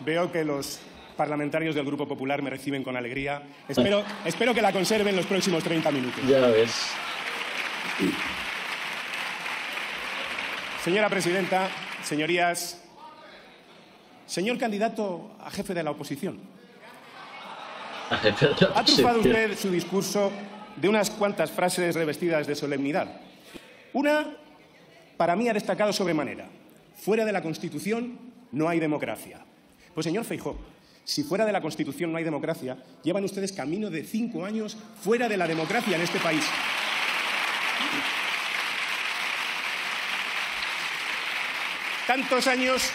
Veo que los parlamentarios del Grupo Popular me reciben con alegría. Espero que la conserven los próximos 30 minutos. Ya ves. Señora presidenta, señorías, señor candidato a jefe de la oposición, ha trufado usted su discurso de unas cuantas frases revestidas de solemnidad. Una, para mí, ha destacado sobremanera: fuera de la Constitución no hay democracia. Pues, señor Feijóo, si fuera de la Constitución no hay democracia, llevan ustedes camino de 5 años fuera de la democracia en este país. Tantos años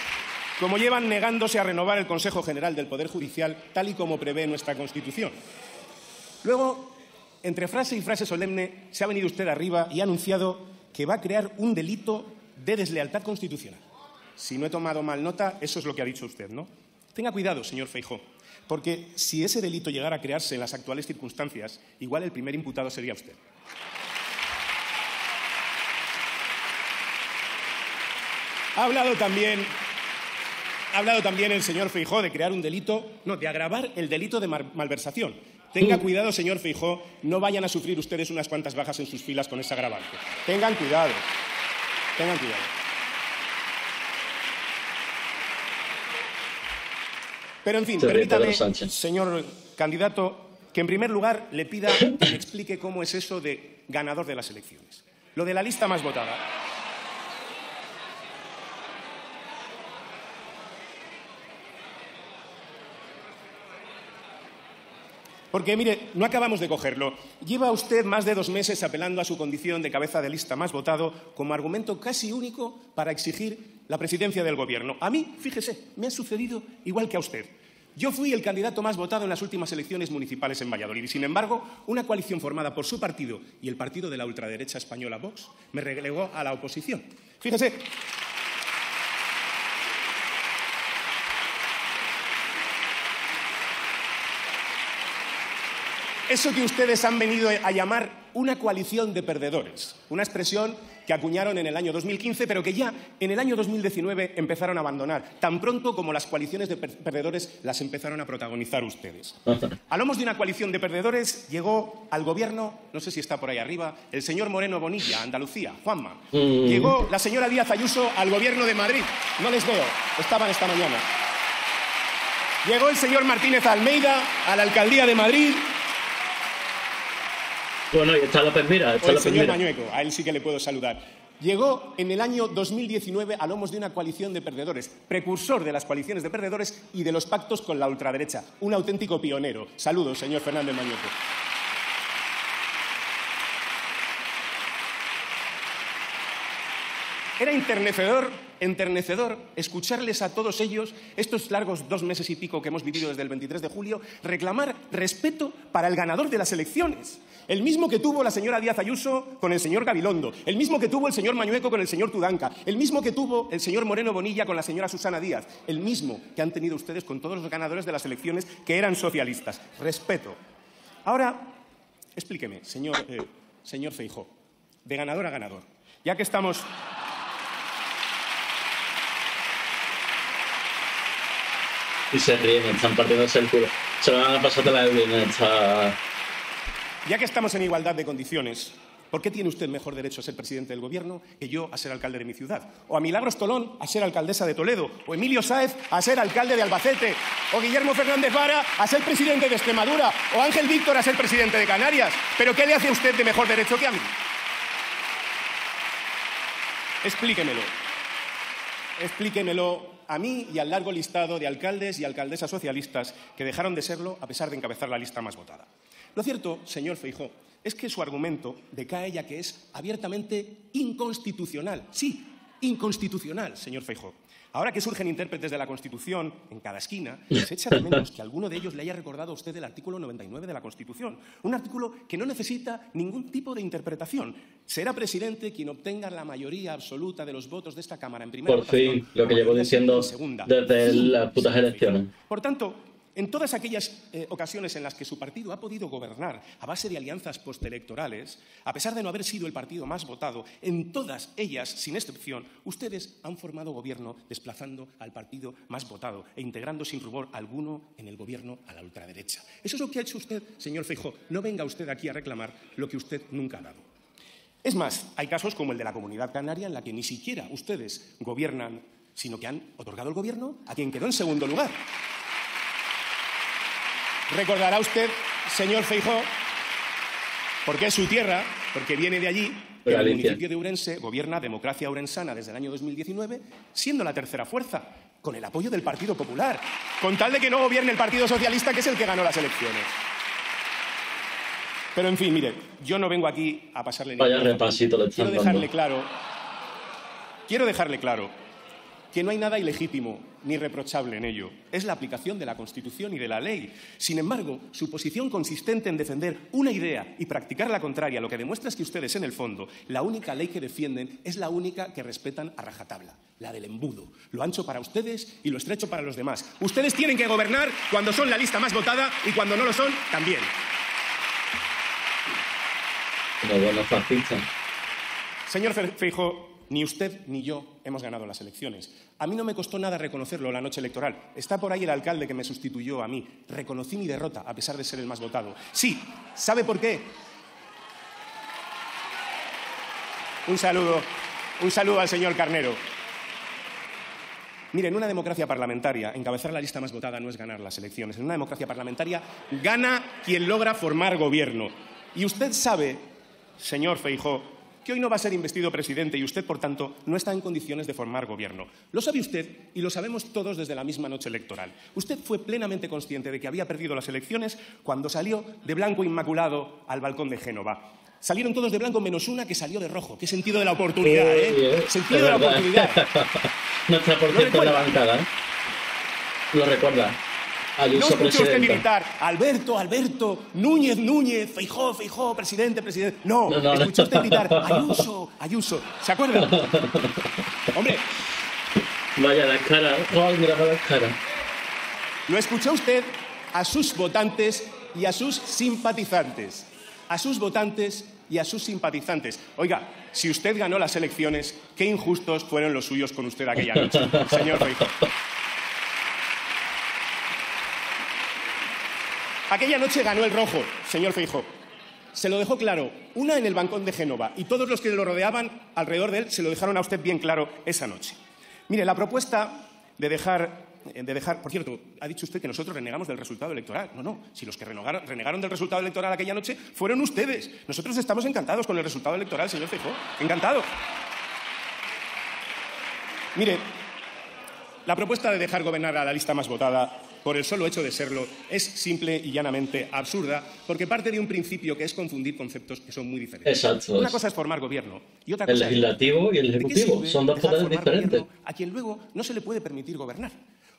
como llevan negándose a renovar el Consejo General del Poder Judicial, tal y como prevé nuestra Constitución. Luego, entre frase y frase solemne, se ha venido usted arriba y ha anunciado que va a crear un delito de deslealtad constitucional. Si no he tomado mal nota, eso es lo que ha dicho usted, ¿no? Tenga cuidado, señor Feijóo, porque si ese delito llegara a crearse en las actuales circunstancias, igual el primer imputado sería usted. Ha hablado también el señor Feijóo de crear un delito, no, de agravar el delito de malversación. Tenga cuidado, señor Feijóo, no vayan a sufrir ustedes unas cuantas bajas en sus filas con ese agravante. Tengan cuidado, tengan cuidado. Pero, en fin, permítame, señor candidato, que en primer lugar le pida que me explique cómo es eso de ganador de las elecciones. Lo de la lista más votada. Porque, mire, no acabamos de cogerlo. Lleva usted más de 2 meses apelando a su condición de cabeza de lista más votado como argumento casi único para exigir la presidencia del Gobierno. A mí, fíjese, me ha sucedido igual que a usted. Yo fui el candidato más votado en las últimas elecciones municipales en Valladolid y, sin embargo, una coalición formada por su partido y el partido de la ultraderecha española Vox me relegó a la oposición. Fíjese. Eso que ustedes han venido a llamar una coalición de perdedores, una expresión que acuñaron en el año 2015, pero que ya en el año 2019 empezaron a abandonar, tan pronto como las coaliciones de perdedores las empezaron a protagonizar ustedes. A lomos de una coalición de perdedores llegó al Gobierno, no sé si está por ahí arriba, el señor Moreno Bonilla, Andalucía, Juanma. Llegó la señora Díaz Ayuso al Gobierno de Madrid. No les veo, estaban esta mañana. Llegó el señor Martínez Almeida a la Alcaldía de Madrid. Bueno, y está López Mira. O el señor Mañueco, a él sí que le puedo saludar. Llegó en el año 2019 a lomos de una coalición de perdedores, precursor de las coaliciones de perdedores y de los pactos con la ultraderecha. Un auténtico pionero. Saludos, señor Fernández Mañueco. Era enternecedor escucharles a todos ellos, estos largos 2 meses y pico que hemos vivido desde el 23 de julio, reclamar respeto para el ganador de las elecciones. El mismo que tuvo la señora Díaz Ayuso con el señor Gabilondo, el mismo que tuvo el señor Mañueco con el señor Tudanca, el mismo que tuvo el señor Moreno Bonilla con la señora Susana Díaz, el mismo que han tenido ustedes con todos los ganadores de las elecciones que eran socialistas. Respeto. Ahora, explíqueme, señor Feijóo, de ganador a ganador. Ya que estamos... Y se ríen, están partiéndose el culo. Se van a pasar la bien esta... Ya que estamos en igualdad de condiciones, ¿por qué tiene usted mejor derecho a ser presidente del Gobierno que yo a ser alcalde de mi ciudad? O a Milagros Tolón a ser alcaldesa de Toledo, o Emilio Sáez a ser alcalde de Albacete, o Guillermo Fernández Vara a ser presidente de Extremadura, o Ángel Víctor a ser presidente de Canarias. ¿Pero qué le hace a usted de mejor derecho que a mí? Explíquemelo. Explíquemelo a mí y al largo listado de alcaldes y alcaldesas socialistas que dejaron de serlo a pesar de encabezar la lista más votada. Lo cierto, señor Feijóo, es que su argumento decae ya que es abiertamente inconstitucional. Sí, inconstitucional, señor Feijóo. Ahora que surgen intérpretes de la Constitución en cada esquina, se echa de menos que alguno de ellos le haya recordado a usted el artículo 99 de la Constitución. Un artículo que no necesita ningún tipo de interpretación. Será presidente quien obtenga la mayoría absoluta de los votos de esta Cámara en primera votación. Por fin, lo que llevo diciendo desde las putas elecciones. Por tanto, En todas aquellas ocasiones en las que su partido ha podido gobernar a base de alianzas postelectorales, a pesar de no haber sido el partido más votado, en todas ellas, sin excepción, ustedes han formado gobierno desplazando al partido más votado e integrando sin rubor alguno en el gobierno a la ultraderecha. Eso es lo que ha hecho usted, señor Feijóo. No venga usted aquí a reclamar lo que usted nunca ha dado. Es más, hay casos como el de la Comunidad Canaria en la que ni siquiera ustedes gobiernan, sino que han otorgado el gobierno a quien quedó en segundo lugar. Recordará usted, señor Feijóo, porque es su tierra, porque viene de allí, que el municipio de Ourense gobierna Democracia Ourensana desde el año 2019, siendo la tercera fuerza, con el apoyo del Partido Popular, con tal de que no gobierne el Partido Socialista, que es el que ganó las elecciones. Pero, en fin, mire, yo no vengo aquí a pasarle nada. Vaya repasito le están dando. Quiero dejarle claro que no hay nada ilegítimo ni reprochable en ello. Es la aplicación de la Constitución y de la ley. Sin embargo, su posición consistente en defender una idea y practicar la contraria, lo que demuestra es que ustedes, en el fondo, la única ley que defienden es la única que respetan a rajatabla, la del embudo. Lo ancho para ustedes y lo estrecho para los demás. Ustedes tienen que gobernar cuando son la lista más votada y cuando no lo son, también. Una buena fascista. Señor Feijóo, ni usted ni yo hemos ganado las elecciones. A mí no me costó nada reconocerlo la noche electoral. Está por ahí el alcalde que me sustituyó a mí. Reconocí mi derrota, a pesar de ser el más votado. Sí, ¿sabe por qué? Un saludo al señor Carnero. Mire, en una democracia parlamentaria, encabezar la lista más votada no es ganar las elecciones. En una democracia parlamentaria gana quien logra formar gobierno. Y usted sabe, señor Feijóo, que hoy no va a ser investido presidente y usted, por tanto, no está en condiciones de formar gobierno. Lo sabe usted y lo sabemos todos desde la misma noche electoral. Usted fue plenamente consciente de que había perdido las elecciones cuando salió de blanco inmaculado al balcón de Génova. Salieron todos de blanco menos una que salió de rojo. Qué sentido de la oportunidad, ¿eh? Sentido de la oportunidad. No está por cierto en la bancada, ¿eh? Lo recuerda. Ayuso, no escuchó usted gritar Alberto, Núñez, Feijóo, presidente. No, escuchó usted gritar Ayuso. ¿Se acuerda? Hombre. Vaya las caras. Mira las caras. Lo escuchó usted a sus votantes y a sus simpatizantes. Oiga, si usted ganó las elecciones, qué injustos fueron los suyos con usted aquella noche, señor Feijóo. Aquella noche ganó el rojo, señor Feijóo. Se lo dejó claro, una en el balcón de Génova, y todos los que lo rodeaban alrededor de él se lo dejaron a usted bien claro esa noche. Mire, la propuesta de dejar... Por cierto, ha dicho usted que nosotros renegamos del resultado electoral. No, si los que renegaron del resultado electoral aquella noche fueron ustedes. Nosotros estamos encantados con el resultado electoral, señor Feijóo. Encantados. Mire, la propuesta de dejar gobernar a la lista más votada, por el solo hecho de serlo, es simple y llanamente absurda, porque parte de un principio que es confundir conceptos que son muy diferentes. Exacto. Una cosa es formar gobierno y otra cosa el legislativo y el ejecutivo son dos poderes diferentes. A quien luego no se le puede permitir gobernar.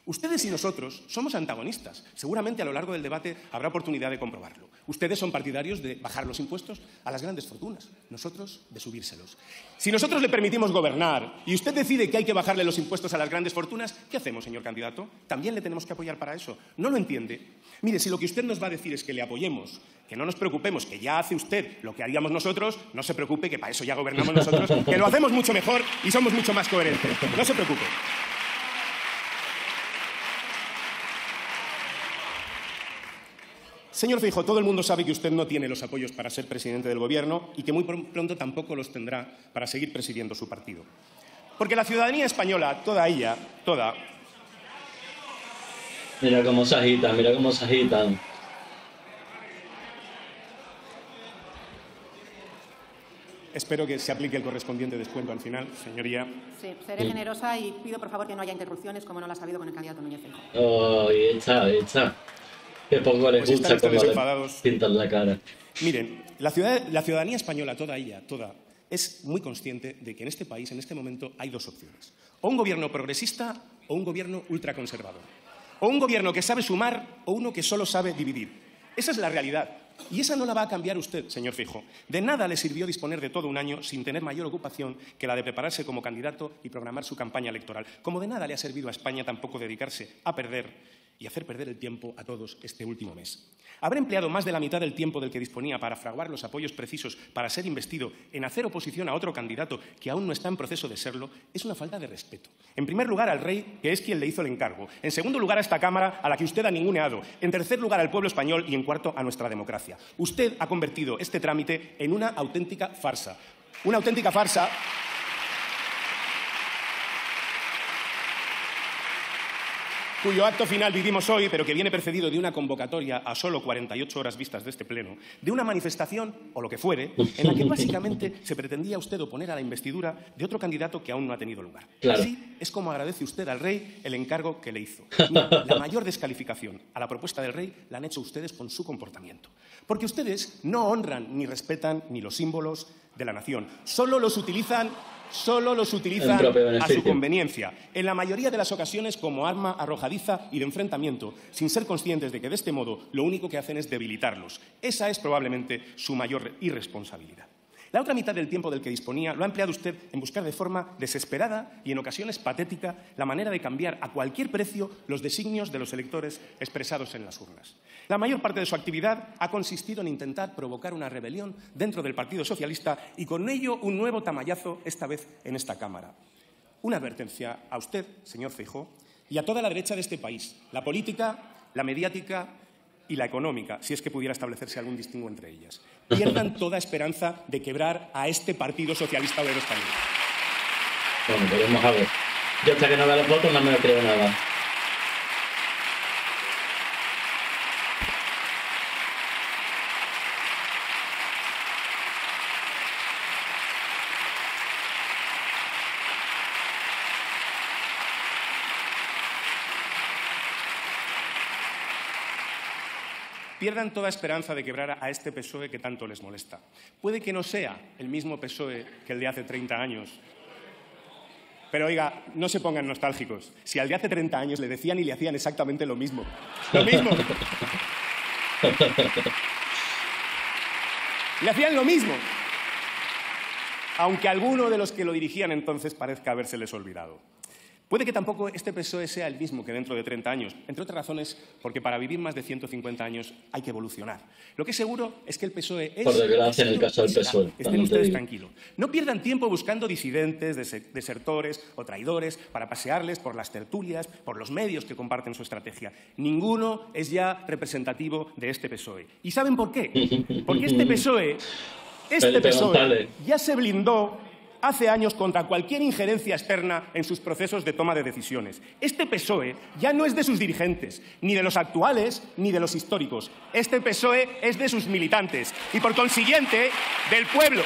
Ustedes y nosotros somos antagonistas. Seguramente a lo largo del debate habrá oportunidad de comprobarlo. Ustedes son partidarios de bajar los impuestos a las grandes fortunas, nosotros de subírselos. Si nosotros le permitimos gobernar y usted decide que hay que bajarle los impuestos a las grandes fortunas, ¿qué hacemos, señor candidato? ¿También le tenemos que apoyar para eso? ¿No lo entiende? Mire, si lo que usted nos va a decir es que le apoyemos, que no nos preocupemos, que ya hace usted lo que haríamos nosotros, no se preocupe, que para eso ya gobernamos nosotros, que lo hacemos mucho mejor y somos mucho más coherentes. No se preocupe. Señor Feijóo, todo el mundo sabe que usted no tiene los apoyos para ser presidente del Gobierno y que muy pronto tampoco los tendrá para seguir presidiendo su partido. Porque la ciudadanía española, toda ella, toda... Mira cómo se agitan. Espero que se aplique el correspondiente descuento al final, señoría. Sí, seré generosa y pido, por favor, que no haya interrupciones, como no las ha habido con el candidato Núñez Feijóo. Oh, y está. Qué poco les gusta como le pintan la cara. Miren, la ciudadanía española, toda ella, es muy consciente de que en este país, en este momento, hay dos opciones. O un gobierno progresista o un gobierno ultraconservador. O un gobierno que sabe sumar o uno que solo sabe dividir. Esa es la realidad. Y esa no la va a cambiar usted, señor Feijóo. De nada le sirvió disponer de todo un año sin tener mayor ocupación que la de prepararse como candidato y programar su campaña electoral. Como de nada le ha servido a España tampoco dedicarse a perder y hacer perder el tiempo a todos este último mes. Haber empleado más de la mitad del tiempo del que disponía para fraguar los apoyos precisos para ser investido en hacer oposición a otro candidato que aún no está en proceso de serlo es una falta de respeto. En primer lugar, al rey, que es quien le hizo el encargo. En segundo lugar, a esta Cámara, a la que usted ha ninguneado. En tercer lugar, al pueblo español. Y en cuarto, a nuestra democracia. Usted ha convertido este trámite en una auténtica farsa. Una auténtica farsa cuyo acto final vivimos hoy, pero que viene precedido de una convocatoria a solo 48 horas vistas de este pleno, de una manifestación, o lo que fuere, en la que básicamente se pretendía usted oponer a la investidura de otro candidato que aún no ha tenido lugar. Claro. Así es como agradece usted al rey el encargo que le hizo. Mira, la mayor descalificación a la propuesta del rey la han hecho ustedes con su comportamiento. Porque ustedes no honran ni respetan ni los símbolos de la nación. Solo los utilizan a su conveniencia, en la mayoría de las ocasiones como arma arrojadiza y de enfrentamiento, sin ser conscientes de que de este modo lo único que hacen es debilitarlos. Esa es probablemente su mayor irresponsabilidad. La otra mitad del tiempo del que disponía lo ha empleado usted en buscar de forma desesperada y en ocasiones patética la manera de cambiar a cualquier precio los designios de los electores expresados en las urnas. La mayor parte de su actividad ha consistido en intentar provocar una rebelión dentro del Partido Socialista y con ello un nuevo tamallazo, esta vez en esta Cámara. Una advertencia a usted, señor Feijóo, y a toda la derecha de este país, la política, la mediática y la económica, si es que pudiera establecerse algún distingo entre ellas. Pierdan toda esperanza de quebrar a este Partido Socialista Obrero Español. Bueno, veremos a ver. Yo hasta que no vea los votos no me creo nada. Pierdan toda esperanza de quebrar a este PSOE que tanto les molesta. Puede que no sea el mismo PSOE que el de hace 30 años. Pero, oiga, no se pongan nostálgicos. Si al de hace 30 años le decían y le hacían exactamente lo mismo. ¡Lo mismo! Le hacían lo mismo. Aunque alguno de los que lo dirigían entonces parezca habérseles olvidado. Puede que tampoco este PSOE sea el mismo que dentro de 30 años, entre otras razones porque para vivir más de 150 años hay que evolucionar. Lo que es seguro es que el PSOE es... Por desgracia, en el caso del PSOE. Estén ustedes tranquilos. No pierdan tiempo buscando disidentes, desertores o traidores para pasearles por las tertulias, por los medios que comparten su estrategia. Ninguno es ya representativo de este PSOE. ¿Y saben por qué? Porque este PSOE ya se blindó hace años contra cualquier injerencia externa en sus procesos de toma de decisiones. Este PSOE ya no es de sus dirigentes, ni de los actuales, ni de los históricos. Este PSOE es de sus militantes y, por consiguiente, del pueblo.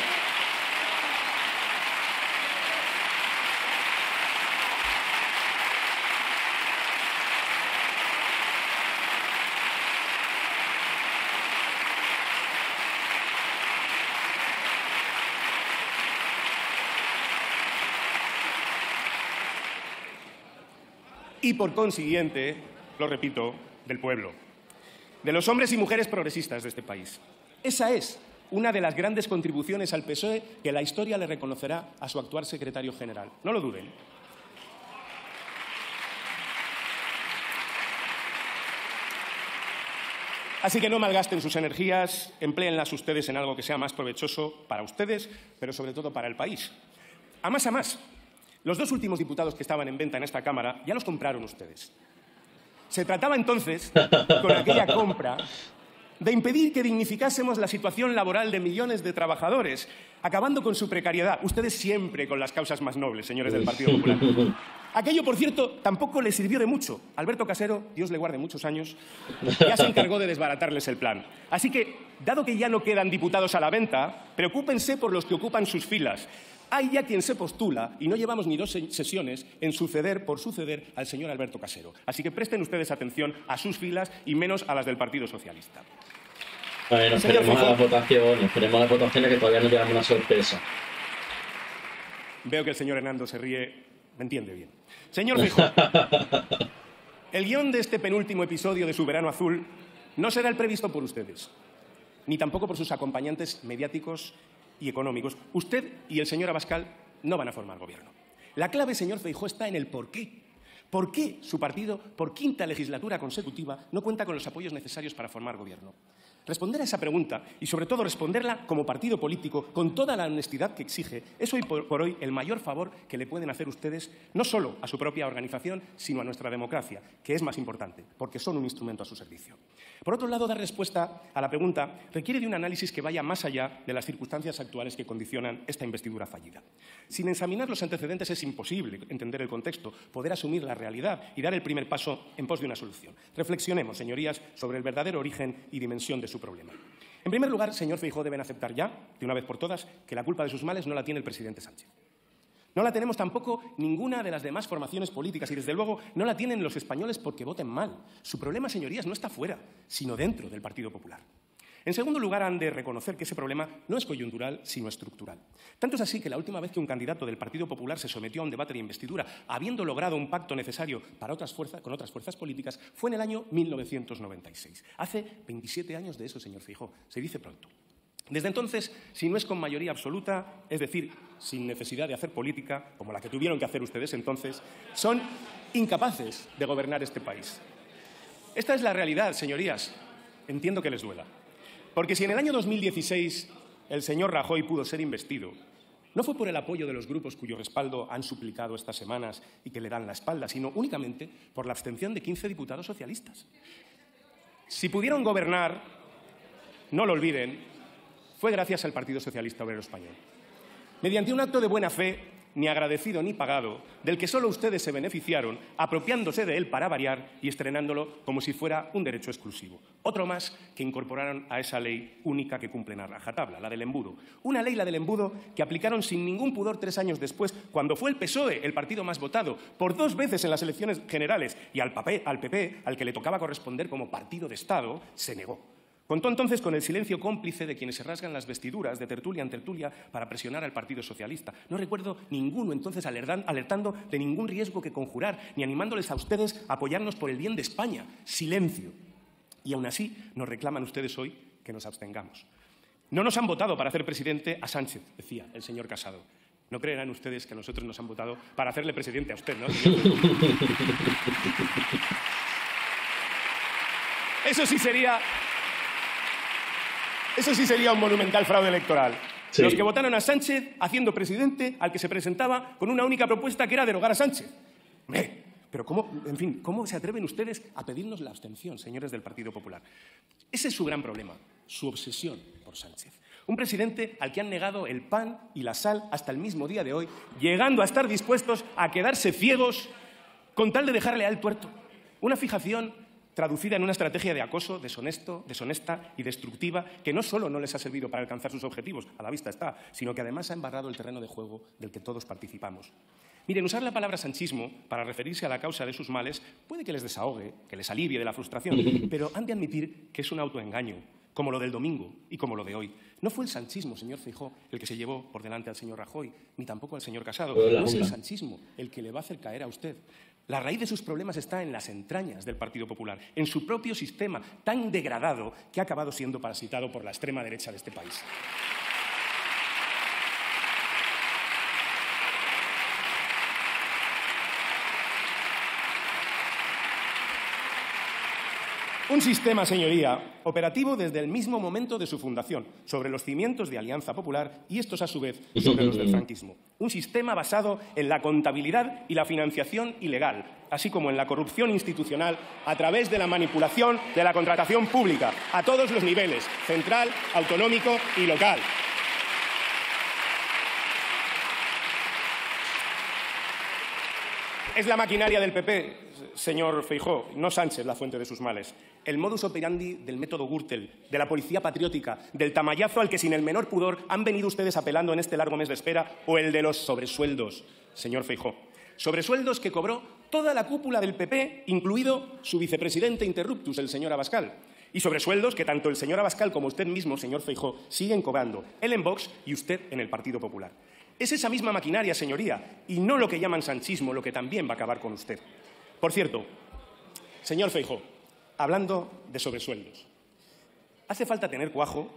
Y, por consiguiente, lo repito, del pueblo, de los hombres y mujeres progresistas de este país. Esa es una de las grandes contribuciones al PSOE que la historia le reconocerá a su actual secretario general. No lo duden. Así que no malgasten sus energías, empléenlas ustedes en algo que sea más provechoso para ustedes, pero sobre todo para el país. A más. Los dos últimos diputados que estaban en venta en esta Cámara ya los compraron ustedes. Se trataba entonces, con aquella compra, de impedir que dignificásemos la situación laboral de millones de trabajadores, acabando con su precariedad. Ustedes siempre con las causas más nobles, señores del Partido Popular. Aquello, por cierto, tampoco les sirvió de mucho. Alberto Casero, Dios le guarde muchos años, ya se encargó de desbaratarles el plan. Así que, dado que ya no quedan diputados a la venta, preocúpense por los que ocupan sus filas. Hay ya quien se postula, y no llevamos ni 2 sesiones, en suceder al señor Alberto Casero. Así que presten ustedes atención a sus filas y menos a las del Partido Socialista. Bueno, esperemos a las votaciones que todavía nos llevamos una sorpresa. Veo que el señor Hernando se ríe, me entiende bien. Señor Feijóo, el guión de este penúltimo episodio de Su Verano Azul no será el previsto por ustedes, ni tampoco por sus acompañantes mediáticos y económicos. Usted y el señor Abascal no van a formar gobierno. La clave, señor Feijóo, está en el por qué. ¿Por qué su partido, por quinta legislatura consecutiva, no cuenta con los apoyos necesarios para formar gobierno? Responder a esa pregunta, y sobre todo responderla como partido político, con toda la honestidad que exige, es hoy por hoy el mayor favor que le pueden hacer ustedes, no solo a su propia organización, sino a nuestra democracia, que es más importante, porque son un instrumento a su servicio. Por otro lado, dar respuesta a la pregunta requiere de un análisis que vaya más allá de las circunstancias actuales que condicionan esta investidura fallida. Sin examinar los antecedentes es imposible entender el contexto, poder asumir la realidad y dar el primer paso en pos de una solución. Reflexionemos, señorías, sobre el verdadero origen y dimensión de su problema. En primer lugar, señor Feijóo, deben aceptar ya, de una vez por todas, que la culpa de sus males no la tiene el presidente Sánchez. No la tenemos tampoco ninguna de las demás formaciones políticas y, desde luego, no la tienen los españoles porque voten mal. Su problema, señorías, no está fuera, sino dentro del Partido Popular. En segundo lugar, han de reconocer que ese problema no es coyuntural, sino estructural. Tanto es así que la última vez que un candidato del Partido Popular se sometió a un debate de investidura, habiendo logrado un pacto necesario para con otras fuerzas políticas, fue en el año 1996. Hace 27 años de eso, señor Feijóo. Se dice pronto. Desde entonces, si no es con mayoría absoluta, es decir, sin necesidad de hacer política, como la que tuvieron que hacer ustedes entonces, son incapaces de gobernar este país. Esta es la realidad, señorías. Entiendo que les duela. Porque si en el año 2016 el señor Rajoy pudo ser investido, no fue por el apoyo de los grupos cuyo respaldo han suplicado estas semanas y que le dan la espalda, sino únicamente por la abstención de 15 diputados socialistas. Si pudieron gobernar, no lo olviden, fue gracias al Partido Socialista Obrero Español. Mediante un acto de buena fe, ni agradecido ni pagado, del que solo ustedes se beneficiaron, apropiándose de él para variar y estrenándolo como si fuera un derecho exclusivo. Otro más que incorporaron a esa ley única que cumplen a rajatabla, la del embudo. Una ley, la del embudo, que aplicaron sin ningún pudor 3 años después, cuando fue el PSOE el partido más votado, por 2 veces en las elecciones generales, y al PP, al que le tocaba corresponder como partido de Estado, se negó. Contó entonces con el silencio cómplice de quienes se rasgan las vestiduras de tertulia en tertulia para presionar al Partido Socialista. No recuerdo ninguno entonces alertando de ningún riesgo que conjurar, ni animándoles a ustedes a apoyarnos por el bien de España. Silencio. Y aún así nos reclaman ustedes hoy que nos abstengamos. No nos han votado para hacer presidente a Sánchez, decía el señor Casado. No creerán ustedes que a nosotros nos han votado para hacerle presidente a usted, ¿no? Eso sí sería un monumental fraude electoral. Sí. Los que votaron a Sánchez haciendo presidente al que se presentaba con una única propuesta que era derogar a Sánchez. Pero ¿cómo se atreven ustedes a pedirnos la abstención, señores del Partido Popular? Ese es su gran problema, su obsesión por Sánchez. Un presidente al que han negado el pan y la sal hasta el mismo día de hoy, llegando a estar dispuestos a quedarse ciegos con tal de dejarle al tuerto. Una fijación traducida en una estrategia de acoso deshonesta y destructiva que no solo no les ha servido para alcanzar sus objetivos, a la vista está, sino que además ha embarrado el terreno de juego del que todos participamos. Miren, usar la palabra sanchismo para referirse a la causa de sus males puede que les desahogue, que les alivie de la frustración, pero han de admitir que es un autoengaño, como lo del domingo y como lo de hoy. No fue el sanchismo, señor Feijóo, el que se llevó por delante al señor Rajoy, ni tampoco al señor Casado. No es el sanchismo el que le va a hacer caer a usted. La raíz de sus problemas está en las entrañas del Partido Popular, en su propio sistema tan degradado que ha acabado siendo parasitado por la extrema derecha de este país. Un sistema, señoría, operativo desde el mismo momento de su fundación, sobre los cimientos de Alianza Popular y estos, a su vez, sobre los del franquismo. Un sistema basado en la contabilidad y la financiación ilegal, así como en la corrupción institucional a través de la manipulación de la contratación pública, a todos los niveles, central, autonómico y local. Es la maquinaria del PP, señor Feijóo, no Sánchez la fuente de sus males. El modus operandi del método Gürtel, de la policía patriótica, del tamallazo al que sin el menor pudor han venido ustedes apelando en este largo mes de espera, o el de los sobresueldos, señor Feijóo. Sobresueldos que cobró toda la cúpula del PP, incluido su vicepresidente interruptus, el señor Abascal. Y sobresueldos que tanto el señor Abascal como usted mismo, señor Feijóo, siguen cobrando, él en Vox y usted en el Partido Popular. Es esa misma maquinaria, señoría, y no lo que llaman sanchismo, lo que también va a acabar con usted. Por cierto, señor Feijóo, hablando de sobresueldos, hace falta tener cuajo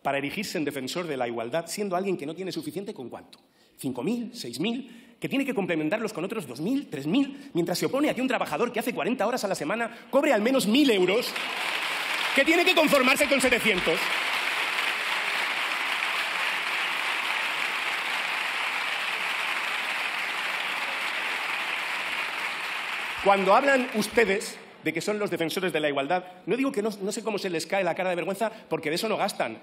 para erigirse en defensor de la igualdad siendo alguien que no tiene suficiente con cuánto. 5.000, 6.000, que tiene que complementarlos con otros 2.000, 3.000, mientras se opone a que un trabajador que hace 40 horas a la semana cobre al menos 1.000 euros, que tiene que conformarse con 700. Cuando hablan ustedes de que son los defensores de la igualdad, no digo que no sé cómo se les cae la cara de vergüenza, porque de eso no gastan,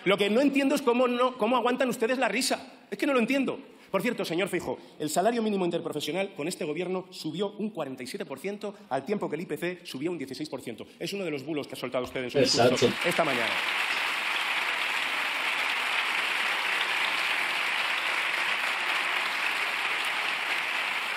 Lo que no entiendo es cómo aguantan ustedes la risa. Es que no lo entiendo. Por cierto, señor Feijóo, el salario mínimo interprofesional con este Gobierno subió un 47%, al tiempo que el IPC subió un 16%. Es uno de los bulos que ha soltado usted en su discurso esta mañana.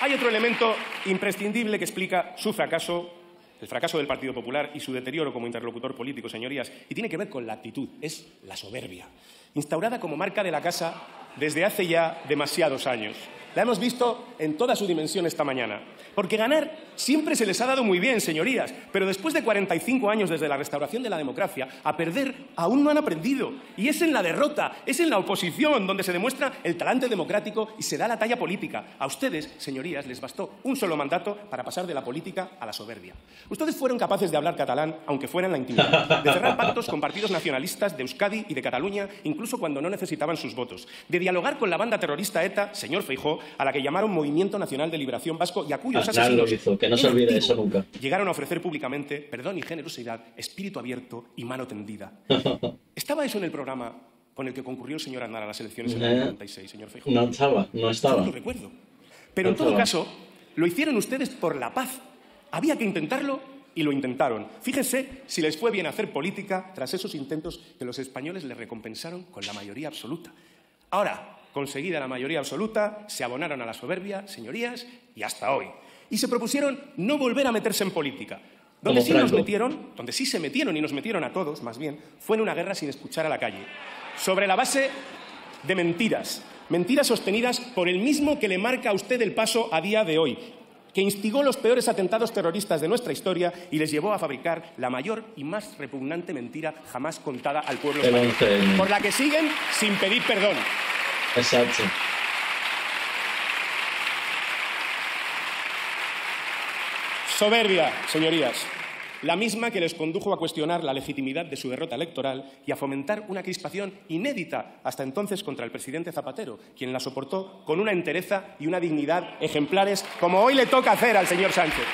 Hay otro elemento imprescindible que explica su fracaso, el fracaso del Partido Popular y su deterioro como interlocutor político, señorías, y tiene que ver con la actitud, es la soberbia, instaurada como marca de la casa desde hace ya demasiados años. La hemos visto en toda su dimensión esta mañana. Porque ganar siempre se les ha dado muy bien, señorías, pero después de 45 años desde la restauración de la democracia, a perder aún no han aprendido. Y es en la derrota, es en la oposición donde se demuestra el talante democrático y se da la talla política. A ustedes, señorías, les bastó un solo mandato para pasar de la política a la soberbia. Ustedes fueron capaces de hablar catalán, aunque fuera en la intimidad, de cerrar pactos con partidos nacionalistas de Euskadi y de Cataluña, incluso cuando no necesitaban sus votos, de dialogar con la banda terrorista ETA, señor Feijóo, a la que llamaron Movimiento Nacional de Liberación Vasco y a cuyos asesinos que no se olvide eso nunca. Llegaron a ofrecer públicamente perdón y generosidad, espíritu abierto y mano tendida. ¿Estaba eso en el programa con el que concurrió el señor Aznar a las elecciones en el 96, señor Feijóo? No estaba. Yo no lo recuerdo. Pero en todo caso, lo hicieron ustedes por la paz. Había que intentarlo y lo intentaron. Fíjense si les fue bien hacer política tras esos intentos que los españoles les recompensaron con la mayoría absoluta. Ahora, conseguida la mayoría absoluta, se abonaron a la soberbia, señorías, y hasta hoy. Y se propusieron no volver a meterse en política. Donde sí se metieron y nos metieron a todos, más bien, fue en una guerra sin escuchar a la calle. Sobre la base de mentiras. Mentiras sostenidas por el mismo que le marca a usted el paso a día de hoy, que instigó los peores atentados terroristas de nuestra historia y les llevó a fabricar la mayor y más repugnante mentira jamás contada al pueblo español, por la que siguen sin pedir perdón. Exacto. Soberbia, señorías, la misma que les condujo a cuestionar la legitimidad de su derrota electoral y a fomentar una crispación inédita hasta entonces contra el presidente Zapatero, quien la soportó con una entereza y una dignidad ejemplares, como hoy le toca hacer al señor Sánchez.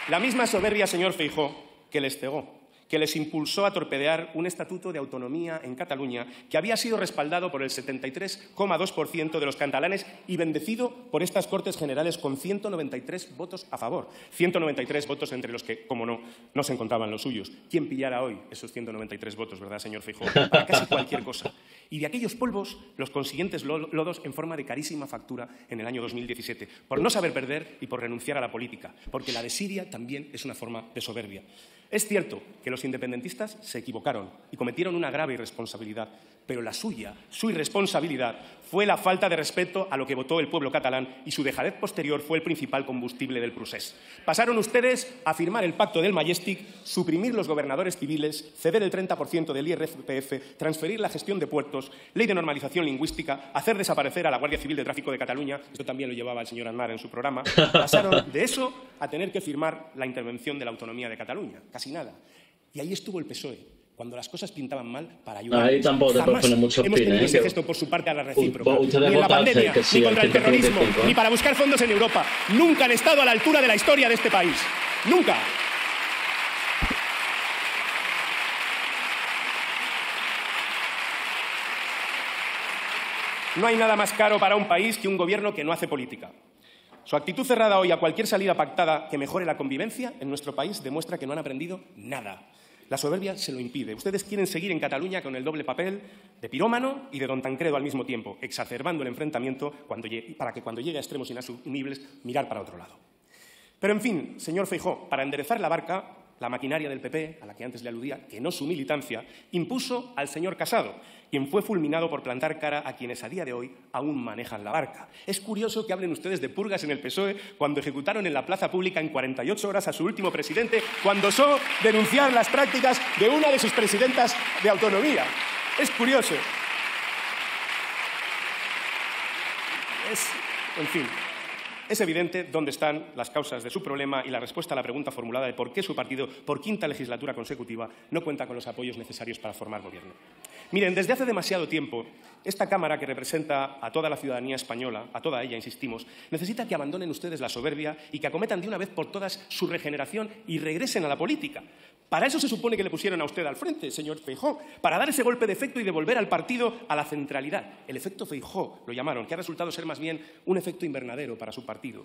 La misma soberbia, señor Feijóo, que les cegó, que les impulsó a torpedear un estatuto de autonomía en Cataluña que había sido respaldado por el 73,2% de los catalanes y bendecido por estas Cortes Generales con 193 votos a favor. 193 votos entre los que, como no se encontraban los suyos. ¿Quién pillara hoy esos 193 votos, verdad, señor Feijóo? Para casi cualquier cosa. Y de aquellos polvos, los consiguientes lodos en forma de carísima factura en el año 2017, por no saber perder y por renunciar a la política, porque la desidia también es una forma de soberbia. Es cierto que los independentistas se equivocaron y cometieron una grave irresponsabilidad, pero la suya, su irresponsabilidad, fue la falta de respeto a lo que votó el pueblo catalán y su dejadez posterior fue el principal combustible del procés. Pasaron ustedes a firmar el pacto del Majestic, suprimir los gobernadores civiles, ceder el 30% del IRPF, transferir la gestión de puertos, ley de normalización lingüística, hacer desaparecer a la Guardia Civil de Tráfico de Cataluña, esto también lo llevaba el señor Aznar en su programa, pasaron de eso a tener que firmar la intervención de la autonomía de Cataluña, casi nada. Y ahí estuvo el PSOE. Cuando las cosas pintaban mal, para ayudar. Ahí tampoco te puedes poner mucho hemos tenido ese gesto por su parte a la recíproca. Ni en la pandemia, ni contra el terrorismo, ni para buscar fondos en Europa. Nunca han estado a la altura de la historia de este país. Nunca. No hay nada más caro para un país que un gobierno que no hace política. Su actitud cerrada hoy a cualquier salida pactada que mejore la convivencia en nuestro país demuestra que no han aprendido nada. La soberbia se lo impide. Ustedes quieren seguir en Cataluña con el doble papel de pirómano y de don Tancredo al mismo tiempo, exacerbando el enfrentamiento para que cuando llegue a extremos inasumibles mirar para otro lado. Pero, en fin, señor Feijóo, para enderezar la barca, la maquinaria del PP, a la que antes le aludía, que no su militancia, impuso al señor Casado, quien fue fulminado por plantar cara a quienes a día de hoy aún manejan la barca. Es curioso que hablen ustedes de purgas en el PSOE cuando ejecutaron en la plaza pública en 48 horas a su último presidente, cuando osó denunciar las prácticas de una de sus presidentas de autonomía. Es curioso. En fin. Es evidente dónde están las causas de su problema y la respuesta a la pregunta formulada de por qué su partido, por quinta legislatura consecutiva, no cuenta con los apoyos necesarios para formar gobierno. Miren, desde hace demasiado tiempo, esta Cámara, que representa a toda la ciudadanía española, a toda ella, insistimos, necesita que abandonen ustedes la soberbia y que acometan de una vez por todas su regeneración y regresen a la política. Para eso se supone que le pusieron a usted al frente, señor Feijóo, para dar ese golpe de efecto y devolver al partido a la centralidad. El efecto Feijóo, lo llamaron, que ha resultado ser más bien un efecto invernadero para su partido.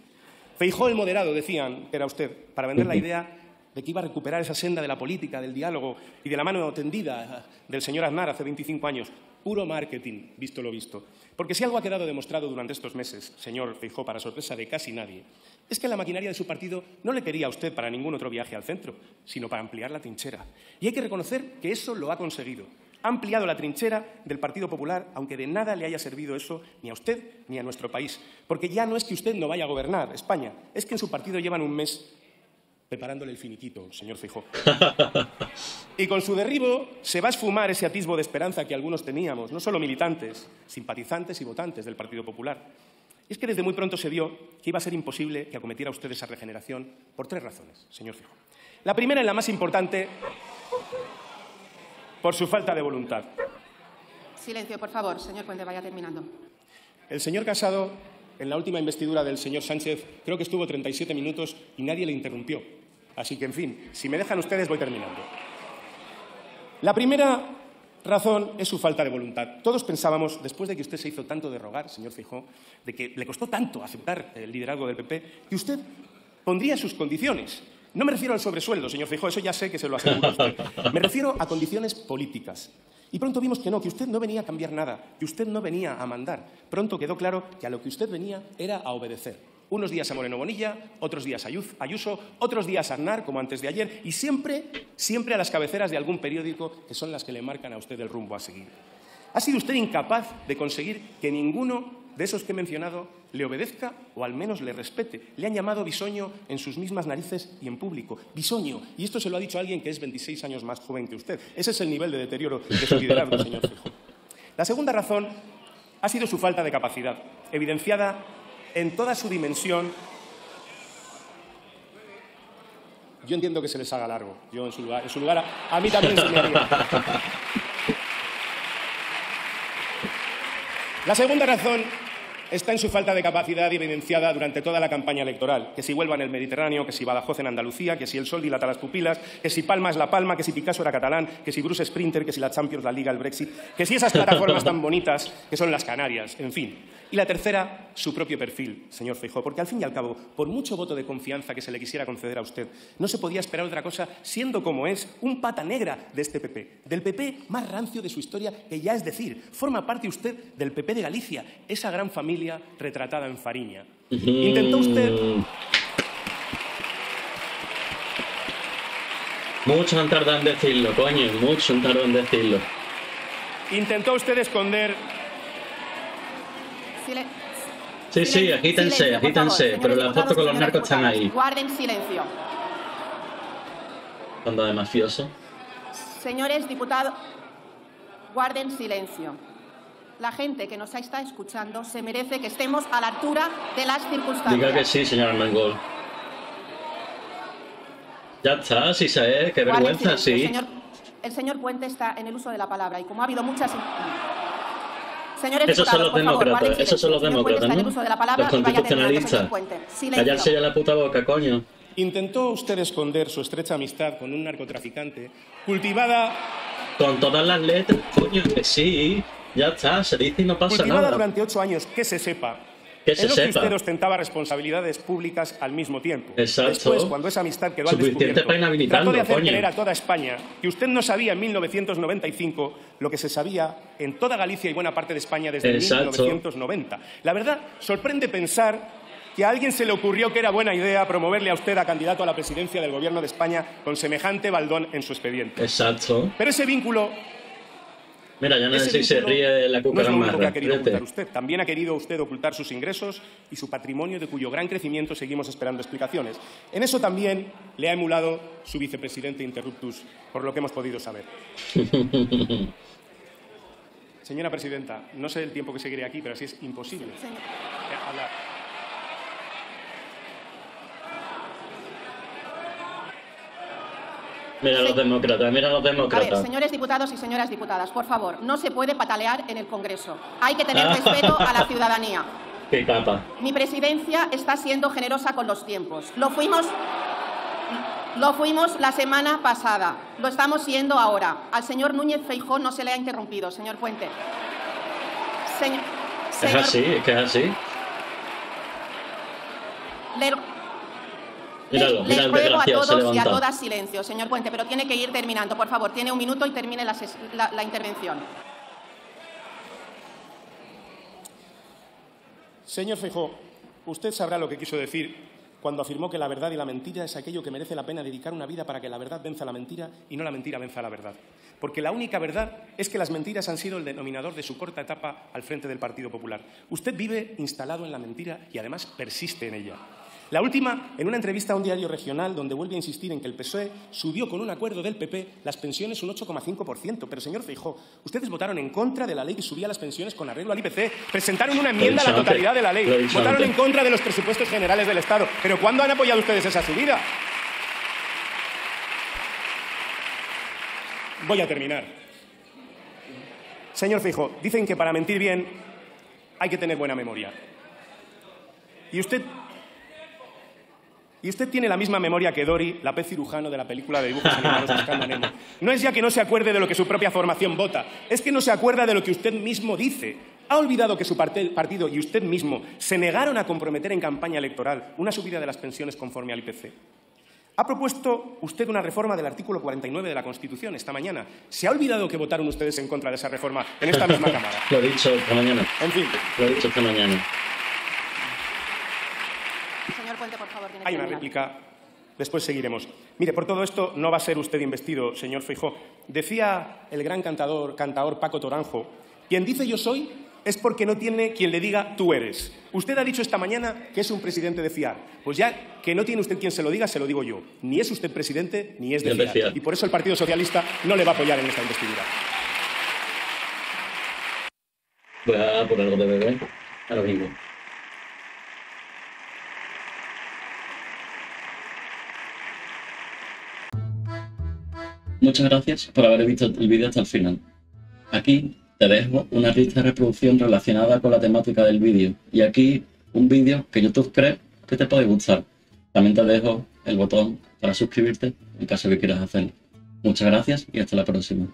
Feijóo el moderado, decían, era usted, para vender la idea de que iba a recuperar esa senda de la política, del diálogo y de la mano tendida del señor Aznar hace 25 años. Puro marketing, visto lo visto. Porque si algo ha quedado demostrado durante estos meses, señor Feijóo, para sorpresa de casi nadie, es que la maquinaria de su partido no le quería a usted para ningún otro viaje al centro, sino para ampliar la trinchera. Y hay que reconocer que eso lo ha conseguido. Ha ampliado la trinchera del Partido Popular, aunque de nada le haya servido eso ni a usted ni a nuestro país. Porque ya no es que usted no vaya a gobernar España, es que en su partido llevan un mes preparándole el finiquito, señor Feijóo. Y con su derribo se va a esfumar ese atisbo de esperanza que algunos teníamos, no solo militantes, simpatizantes y votantes del Partido Popular. Y es que desde muy pronto se vio que iba a ser imposible que acometiera usted esa regeneración por 3 razones, señor Feijóo. La primera y la más importante, por su falta de voluntad. Silencio, por favor. Señor Puente, vaya terminando. El señor Casado, en la última investidura del señor Sánchez, creo que estuvo 37 minutos y nadie le interrumpió. Así que, en fin, si me dejan ustedes, voy terminando. La primera razón es su falta de voluntad. Todos pensábamos, después de que usted se hizo tanto de rogar, señor Feijóo, de que le costó tanto aceptar el liderazgo del PP, que usted pondría sus condiciones. No me refiero al sobresueldo, señor Feijóo, eso ya sé que se lo aseguro a usted. Me refiero a condiciones políticas. Y pronto vimos que no, que usted no venía a cambiar nada, que usted no venía a mandar. Pronto quedó claro que a lo que usted venía era a obedecer. Unos días a Moreno Bonilla, otros días a Ayuso, otros días a Aznar, como antes de ayer, y siempre a las cabeceras de algún periódico, que son las que le marcan a usted el rumbo a seguir. Ha sido usted incapaz de conseguir que ninguno de esos que he mencionado le obedezca o al menos le respete. Le han llamado bisoño en sus mismas narices y en público. Bisoño. Y esto se lo ha dicho alguien que es 26 años más joven que usted. Ese es el nivel de deterioro de su liderazgo, señor Feijóo. La segunda razón ha sido su falta de capacidad, evidenciada en toda su dimensión. Yo entiendo que se les haga largo. Yo, en su lugar a mí también se me haría. La segunda razón está en su falta de capacidad evidenciada durante toda la campaña electoral. Que si Huelva en el Mediterráneo, que si Badajoz en Andalucía, que si el sol dilata las pupilas, que si Palma es La Palma, que si Picasso era catalán, que si Bruce Sprinter, que si la Champions, la Liga, el Brexit, que si esas plataformas tan bonitas que son las Canarias, en fin. Y la tercera, su propio perfil, señor Feijóo, porque al fin y al cabo, por mucho voto de confianza que se le quisiera conceder a usted, no se podía esperar otra cosa siendo como es un pata negra de este PP, del PP más rancio de su historia, que ya es decir, forma parte usted del PP de Galicia, esa gran familia retratada en Fariña. Intentó usted... Mucho han tardado en decirlo, coño, mucho han tardado en decirlo. Intentó usted esconder... Sí, agítense, pero la foto con los narcos están ahí. Guarden silencio. Banda de mafioso. Señores diputados, guarden silencio. La gente que nos está escuchando se merece que estemos a la altura de las circunstancias. Diga que sí, señor Armengol. Ya está, sí sé, qué vergüenza, sí. El señor Puente está en el uso de la palabra y como ha habido muchas... Señores esos son los demócratas, esos son los demócratas, ¿no? Los constitucionalistas. Callarse ya la puta boca, coño. Intentó usted esconder su estrecha amistad con un narcotraficante cultivada... Con todas las letras, coño, que sí. Ya está, se dice y no pasa cultivada nada. Durante 8 años, que se sepa. Que se sepa. Que usted sepa. ostentaba responsabilidades públicas al mismo tiempo. Exacto. Después, cuando esa amistad quedó al Suficiente descubierto, para inhabilitarlo, trató de hacer coño. creer a toda España que usted no sabía en 1995 lo que se sabía en toda Galicia y buena parte de España desde Exacto. 1990. La verdad, sorprende pensar que a alguien se le ocurrió que era buena idea promoverle a usted a candidato a la presidencia del Gobierno de España con semejante baldón en su expediente. Exacto. Pero ese vínculo... Mira, ya no sé si se ríe la no es cucara lo más. único que ha querido ocultar usted. También ha querido usted ocultar sus ingresos y su patrimonio, de cuyo gran crecimiento seguimos esperando explicaciones. En eso también le ha emulado su vicepresidente interruptus, por lo que hemos podido saber. Señora presidenta, no sé el tiempo que seguiré aquí, pero así es imposible hablar. Mira los demócratas, mira los demócratas. A ver, señores diputados y señoras diputadas, por favor, no se puede patalear en el Congreso. Hay que tener respeto a la ciudadanía. Qué capa. Mi presidencia está siendo generosa con los tiempos. Lo fuimos la semana pasada. Lo estamos siendo ahora. Al señor Núñez Feijóo no se le ha interrumpido, señor Puente. Es así, es que es así. Míralo, mira Les el ruego a desgraciado, se todos y a levanta. todas silencio, señor Puente, pero tiene que ir terminando, por favor. Tiene un minuto y termine la intervención. Señor Feijóo, usted sabrá lo que quiso decir cuando afirmó que la verdad y la mentira es aquello que merece la pena dedicar una vida para que la verdad venza la mentira y no la mentira venza la verdad. Porque la única verdad es que las mentiras han sido el denominador de su corta etapa al frente del Partido Popular. Usted vive instalado en la mentira y además persiste en ella. La última, en una entrevista a un diario regional donde vuelve a insistir en que el PSOE subió con un acuerdo del PP las pensiones un 8,5%. Pero, señor Feijóo, ustedes votaron en contra de la ley que subía las pensiones con arreglo al IPC, presentaron una enmienda a la totalidad de la ley, votaron en contra de los presupuestos generales del Estado. ¿Pero cuándo han apoyado ustedes esa subida? Voy a terminar. Señor Feijóo, dicen que para mentir bien hay que tener buena memoria. Y usted tiene la misma memoria que Dory, la pez cirujano de la película de dibujos animados Buscando a Nemo. No es ya que no se acuerde de lo que su propia formación vota, es que no se acuerda de lo que usted mismo dice. ¿Ha olvidado que su partido y usted mismo se negaron a comprometer en campaña electoral una subida de las pensiones conforme al IPC? Ha propuesto usted una reforma del artículo 49 de la Constitución esta mañana. ¿Se ha olvidado que votaron ustedes en contra de esa reforma en esta misma Cámara? Lo he dicho esta mañana. En fin. Lo he dicho esta mañana. Señor Puente, por favor, tiene que Hay una terminar. réplica, después seguiremos. Mire, por todo esto no va a ser usted investido, señor Feijóo. Decía el gran cantador Paco Toranjo, quien dice yo soy es porque no tiene quien le diga tú eres. Usted ha dicho esta mañana que es un presidente de fiar. Pues ya que no tiene usted quien se lo diga, se lo digo yo. Ni es usted presidente, ni es de fiar. Y por eso el Partido Socialista no le va a apoyar en esta investidura. Voy a por algo de beber. Ahora mismo. Muchas gracias por haber visto el vídeo hasta el final. Aquí te dejo una lista de reproducción relacionada con la temática del vídeo y aquí un vídeo que YouTube cree que te puede gustar. También te dejo el botón para suscribirte en caso que quieras hacerlo. Muchas gracias y hasta la próxima.